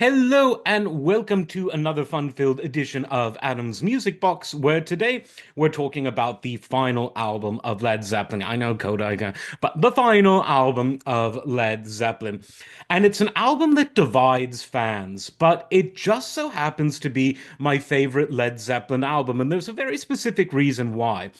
Hello and welcome to another fun-filled edition of Adam's Music Box, where today we're talking about the final album of Led Zeppelin. I know Kodak, but the final album of Led Zeppelin. And it's an album that divides fans, but it just so happens to be my favorite Led Zeppelin album, and there's a very specific reason why.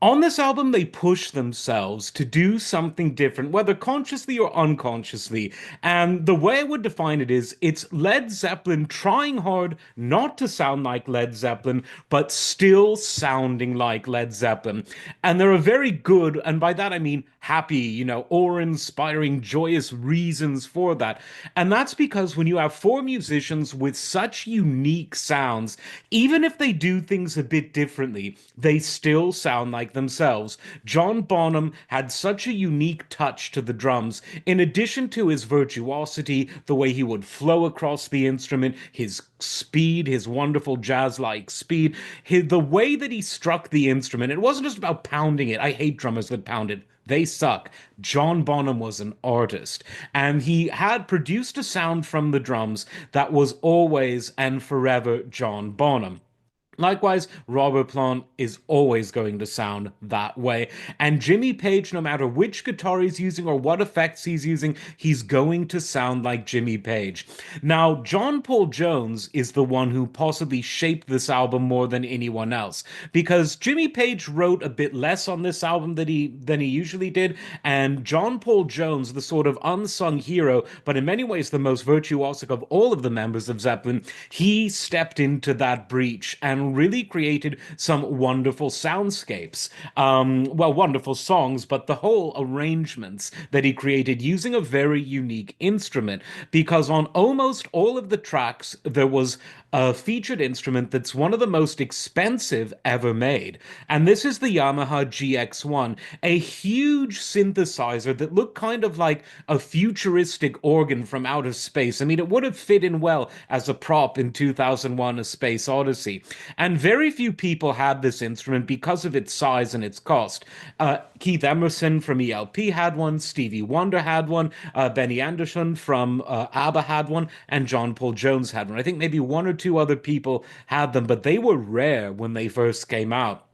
On this album, they push themselves to do something different, whether consciously or unconsciously. And the way I would define it is it's Led Zeppelin trying hard not to sound like Led Zeppelin, but still sounding like Led Zeppelin. And there are very good, and by that I mean happy, awe-inspiring, joyous reasons for that. And that's because when you have four musicians with such unique sounds, even if they do things a bit differently, they still sound like themselves. John Bonham had such a unique touch to the drums. In addition to his virtuosity, the way he would flow across the instrument, his speed, his wonderful jazz-like speed, the way that he struck the instrument, it wasn't just about pounding it. I hate drummers that pound it. They suck. John Bonham was an artist, and he had produced a sound from the drums that was always and forever John Bonham. Likewise, Robert Plant is always going to sound that way. And Jimmy Page, no matter which guitar he's using or what effects he's using, he's going to sound like Jimmy Page. Now, John Paul Jones is the one who possibly shaped this album more than anyone else, because Jimmy Page wrote a bit less on this album than he usually did, and John Paul Jones, the sort of unsung hero, but in many ways the most virtuosic of all of the members of Zeppelin, he stepped into that breach and really created some wonderful soundscapes. Well, wonderful songs, but the whole arrangements that he created using a very unique instrument. Because on almost all of the tracks, there was a featured instrument that's one of the most expensive ever made. And this is the Yamaha GX1, a huge synthesizer that looked kind of like a futuristic organ from outer space. I mean, it would have fit in well as a prop in 2001: A Space Odyssey. And very few people had this instrument because of its size and its cost. Keith Emerson from ELP had one, Stevie Wonder had one, Benny Andersson from ABBA had one, and John Paul Jones had one. I think maybe one or two other people had them, but they were rare when they first came out.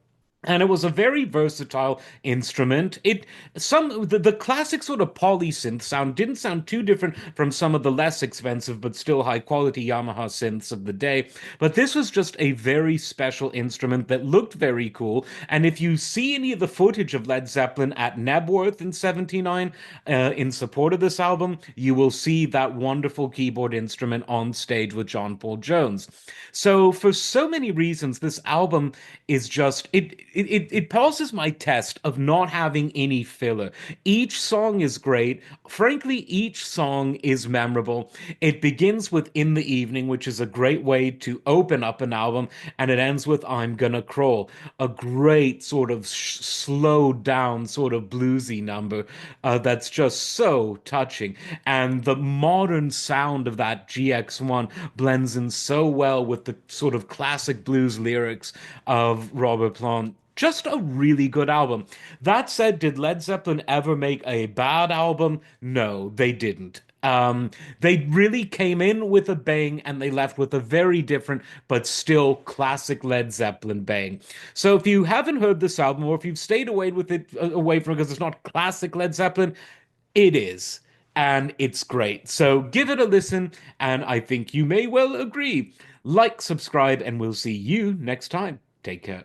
And it was a very versatile instrument. The classic sort of polysynth sound didn't sound too different from some of the less expensive but still high quality Yamaha synths of the day. But this was just a very special instrument that looked very cool. And if you see any of the footage of Led Zeppelin at Nebworth in '79 in support of this album, you will see that wonderful keyboard instrument on stage with John Paul Jones. So for so many reasons, this album is just it passes my test of not having any filler. Each song is great. Frankly, each song is memorable. It begins with In the Evening, which is a great way to open up an album, and it ends with I'm Gonna Crawl, a great sort of slowed down, sort of bluesy number that's just so touching. And the modern sound of that GX1 blends in so well with the sort of classic blues lyrics of Robert Plant. Just a really good album. That said, did Led Zeppelin ever make a bad album? No, they didn't. They really came in with a bang and they left with a very different but still classic Led Zeppelin bang. So if you haven't heard this album or if you've stayed away with it away from it because it's not classic Led Zeppelin, it is. And it's great. So give it a listen, and I think you may well agree. Like, subscribe, and we'll see you next time. Take care.